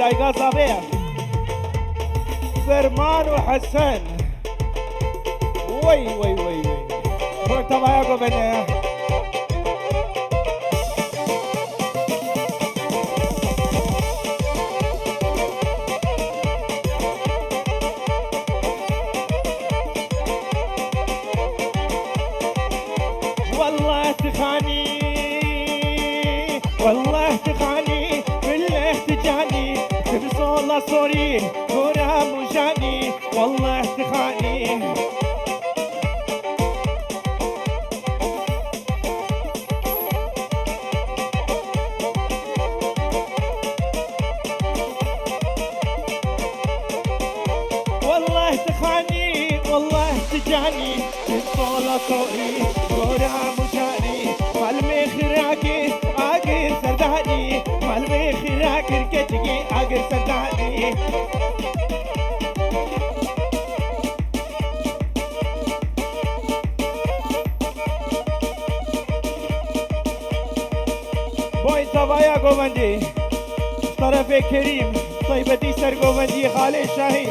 دايقا صبيح فرمان وحسن وي وي وي وي روح تبايقو بني والله تخاني والله تخاني بالله تجاني تبصولا صوري كورا مجاني والله تخاني والله تخاني والله تجاني تبصولا صوري كورا مجاني مالمي خراكي عاقر سرداني مالمي خراكي ركتكي عاقر سرداني بوي صبايا قومندي طرف كريم طيبتي سر قومندي خالد شاهين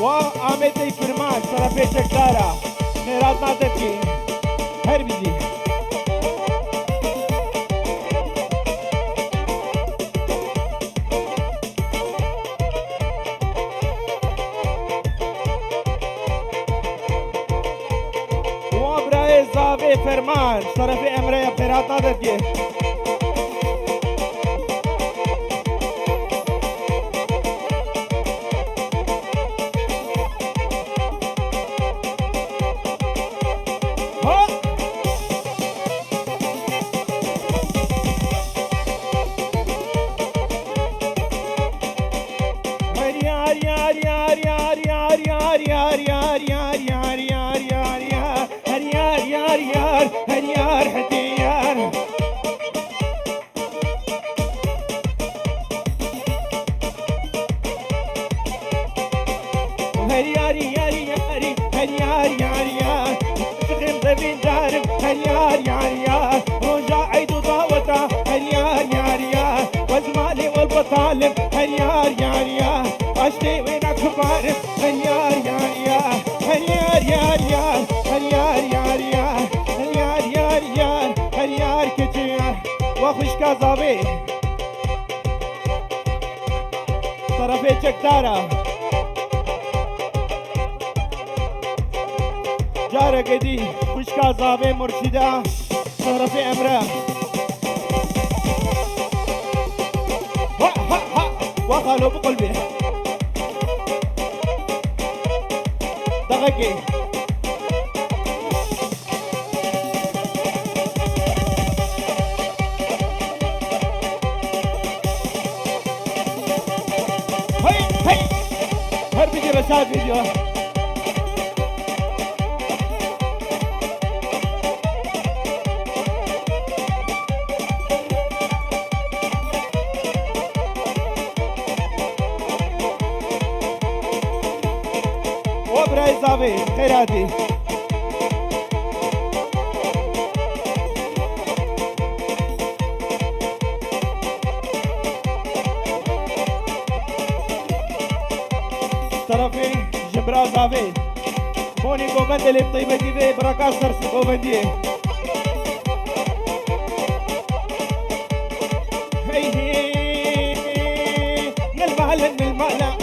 وآمد ای فرمان طرف چکدارا خیرات مادت کی هر بیزی و برای زاوی فرمان طرف امره خیرات مادت کی طالب هنيار يار يا اشتي وينك بارف هنيار يار يا هنيار يار يار هنيار يار يا هنيار يار يار هنيار كتير وخش كازابي طرفي چكتارا جارة قدي خش كازابي مرشدا طرفي امره وخلوا بقلبي دقيقي هاي هاي هر فيديو رشاد فيديو وبراي زاوي خيراتي طرفي جبرا زاوي بوني قوبند اللي بطيبة دي براكاس سرس قوبندي هي هي نلمعلن نلمعلن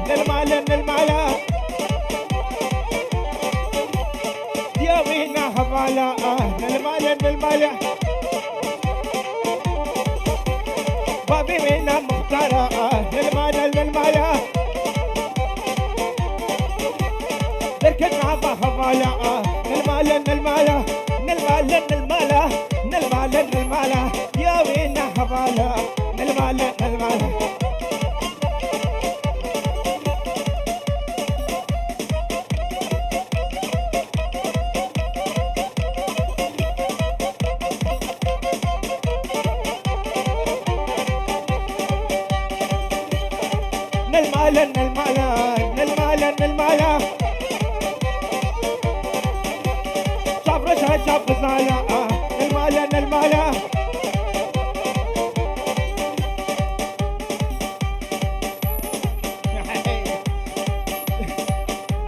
نلمعلن نلمعلن يا وينا حفالة نلمعلن نلمعلن بابي وينا مختارة نلمعلن نلمعلن لكن عبا حفالة المالا نلمالا نلمالا نلمالا نلمالا يا وين حبالا نلمالا نلمالا نلمالا نلمالا نلمالا نلمالا شافرتها شاف غزالا نلمالا نلمالا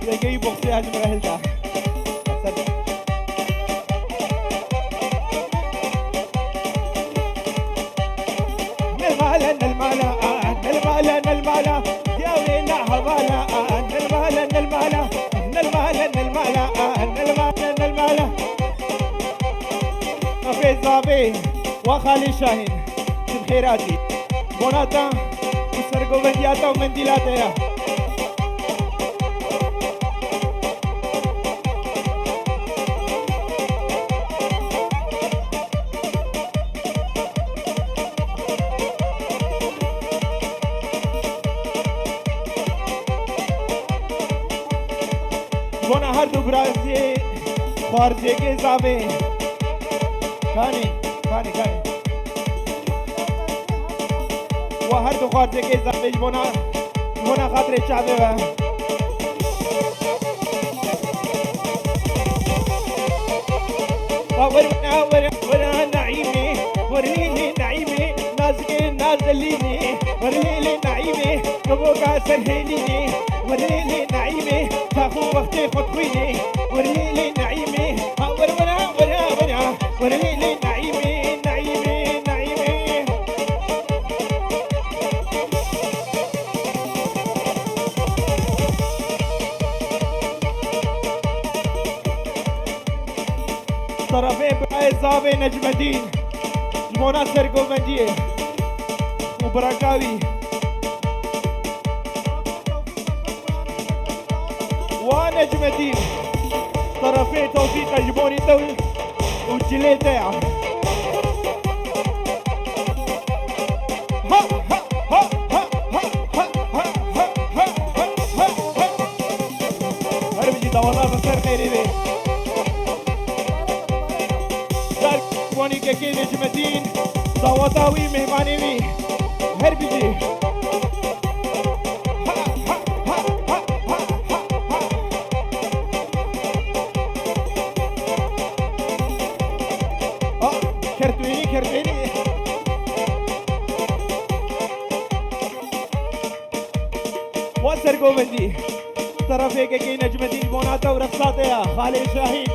يا جاي بوكسي هذا مرهلتها نلمالا نلمالا نلمالا نلمالا يا وين حبالا نلمالا نلمالا نلمالا نلمالا نلمالا نلمالا نفيز زابي وخالي شاهين بخيراتي بوناتا وسرقو بندياتا ومنديلاتا بونا هر دو برازي خوارزي के जावे كاني وهر دو خوارزي के जावे بونا خاطر چاوه ورنا نعيمي ورليلي نعيمي نازقي نازليني ورليلي نعيمي كبوكا سرهينيني ورليلي نعيمي تاخو وقتي خطويني ورليلي نعيمي ورنا ورليلي نعيمي نعيمي نعيمي طرفين بقاي زابي نجم الدين جمونا سرقو منديه وبركاوي ونجم الدين طرفين توفيق جبوني دول وجليتها هربجي دورنا بسر خيري بي وانی که کی نجمتین دعوتاوی مهمانی وی هر بیجی کرتوینی و سرگوبندی طرفه که کی نجمتین بوناتا و رقصاته خالد شاهین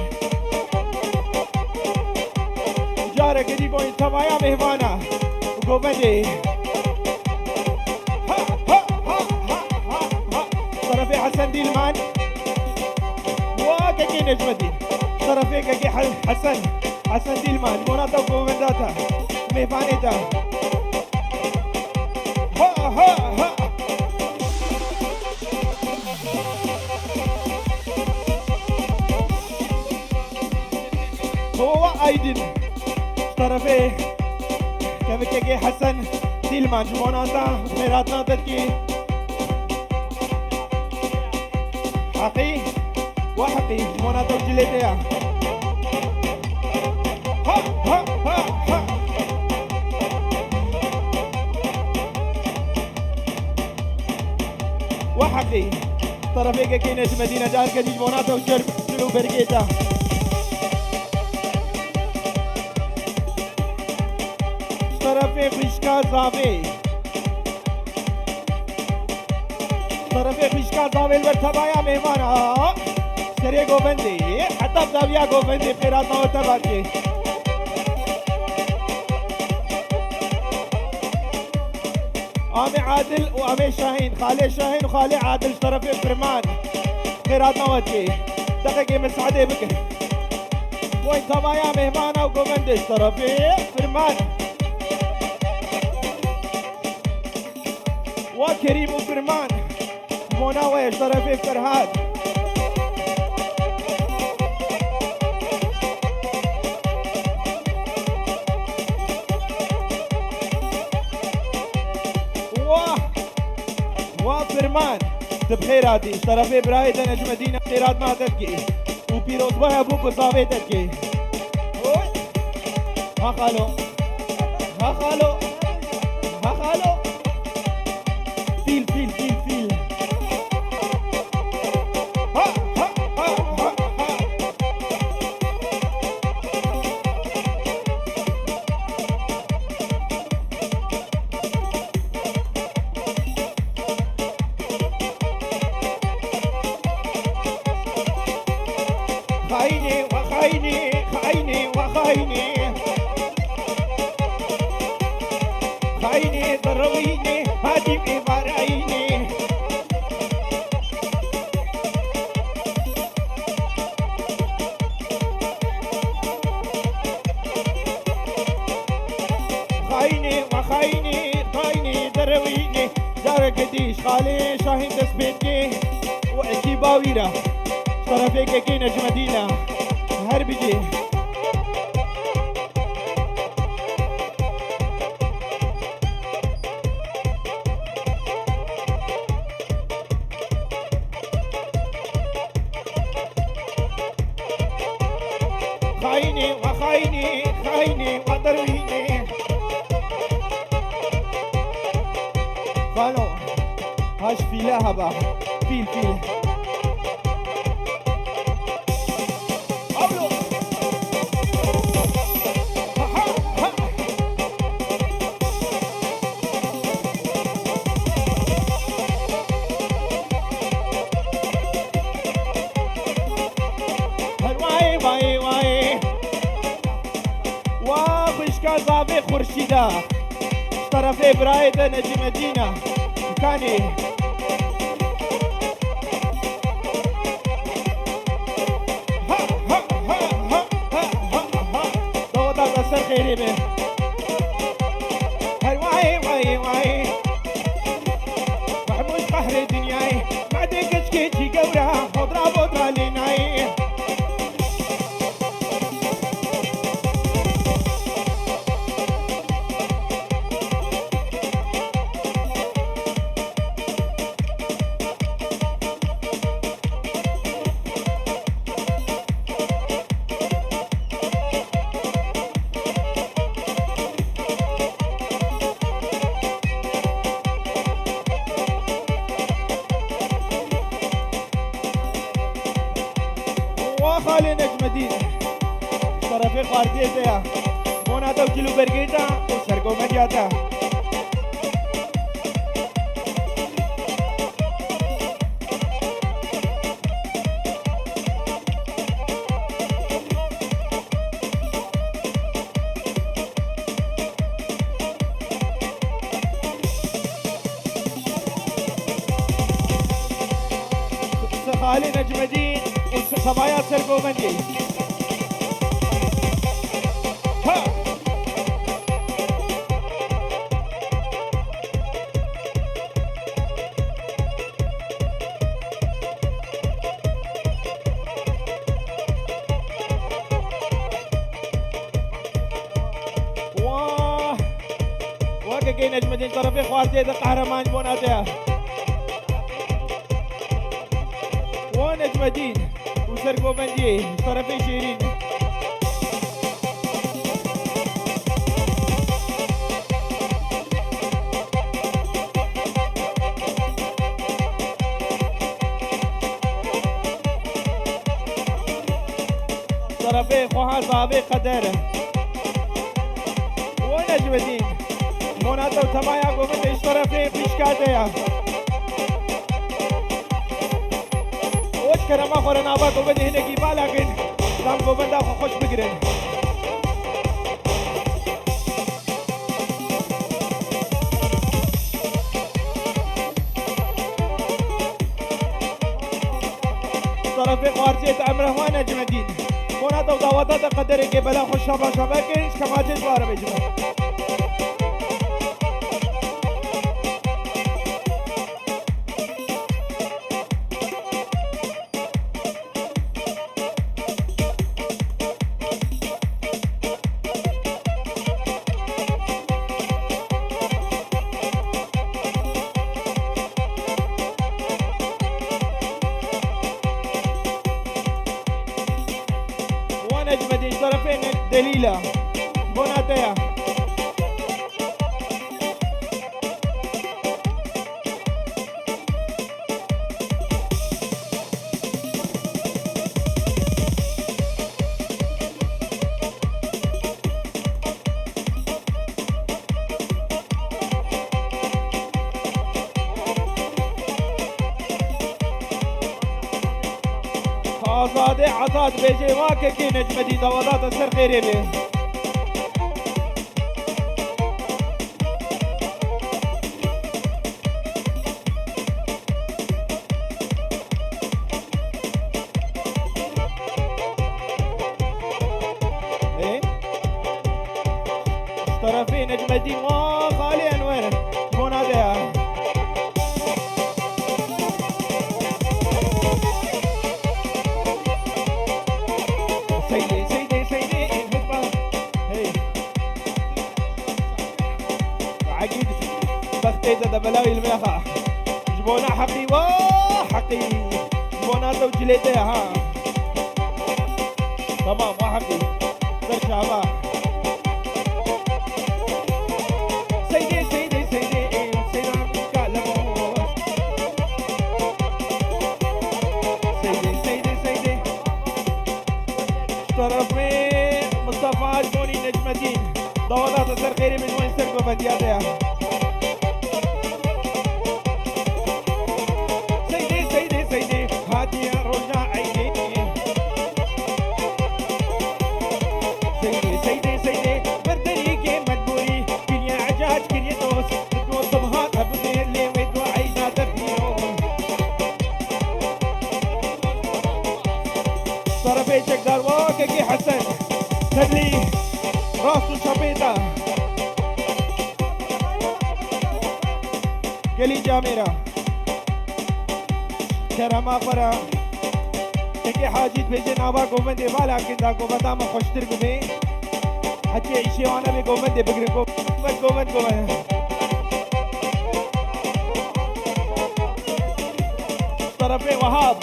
جاره قريب وانت معايا مهمانة وقومدي طرفي حسن ديلمان وكاكي نجمتي طرفي كاكي حسن ديلمان مناطة وقومداتا مهمانيتا هو ايدن طرفه كيف حسن ديلمان جموناتا خيراتنا تدكي حقي وحقي جموناتا وجليتيا ها وحقي طرفه كي نجم مدينة جار كدي جموناتا وجرب شلو برقيتا طرفه خشكا زاوي طرفه خشكا زاوي البرتبايا مهمانا سري گوبندي حتى زاوية گوبندي خيراتنا وتباكي آمي عادل وآمي شاهين خالي شاهين وخالي عادل طرفه فرمان خيراتنا وتكي دقيقة مسعدة بك وين تبايا مهمانا وگوبندي طرفه فرمان وكريم وفرمان مناوي طرفي فرهاد فرمان تبخيراتي طرفي برايد نجم مدينة خيرات ما تبكي وبيروز بها ابوك وصافي تبكي ها خالو ها خالو ها خالو فيل فيل فيل فيل ها ها ها ها ها خايني وخايني خايني وخايني خايني ضرويني هادي بمرايني خايني وخايني خايني ضرويني جار قديش خالي شاهين دسبيتي وعكي باويرة طرفيك كي نجم مدينة هر بيجي خايني وخايني خايني وضرويني قالوا هاش فيلها با فيل فيل زابي خورشيدا طرفي برايد نجم مدينة كاني ها ها ها ها ها ها ها دوتا تسر خيري به هاي واي واي واي محمود قهر دنياي ما دقش كيتي قورا خضرا بودرا لناي خالي نجم مدينة طرفي خارجية يا مونا تو كيلو برجيتا وسرقو مجاتا خالي نجم مدينة صبايا سرقو مني ها واه واقع نجم الدين طرفي خواتي ذا قهرمان بوناتها ونجم الدين وسرقو بندي طرفي شيرين طرفي خوها صابي قدر ونجم الدين مناطة وتمايا قومت ايش طرفي بيشكاتيا كرما خورن آبا کو بدی هنگی بالا کن دام کو بندا خوش بگیرن طرف قارچه امرهوان نجم الدین کونا تو دعوات قدر کے بلا خوش شبا شبا کے کماجز بار بجما دليلة بوناتيا آزاده عطاد بيجي واكا كي نجمة دي دوالات السر خيري بي ايه طرفي نجمة دي ما خالي انوين بوناديها سيدي سيدي سيدي الهجمة هي عقيد بختي ده بلاوي الميخة جبونا حقي حقي جبونا توجليتي ها تمام وحقي در شعبا سيدي سيدي سيدي سيدي كلموس سيدي سيدي سيدي طرفي مصطفى جوني نجم الدين ضوالات السر خيري من وين سرقوا فدياتها سيدي سيدي سيدي هادي رجع عيني سيدي سيدي سيدي بردريكي مدبوري كنيا عجاج كنيا توس بدو صبهات أبدي اللي ودو عينا تبيو طرفي شكدار واكي حسن تدلي راسو شبيطة كلي جاميرا كرما فرا كي حاجيت بيجي نابا قومندي بالا كندا قومندا ما خوشتر قومي حتى ايشي وانا بي قومندي بقري قومند طرفي وهاب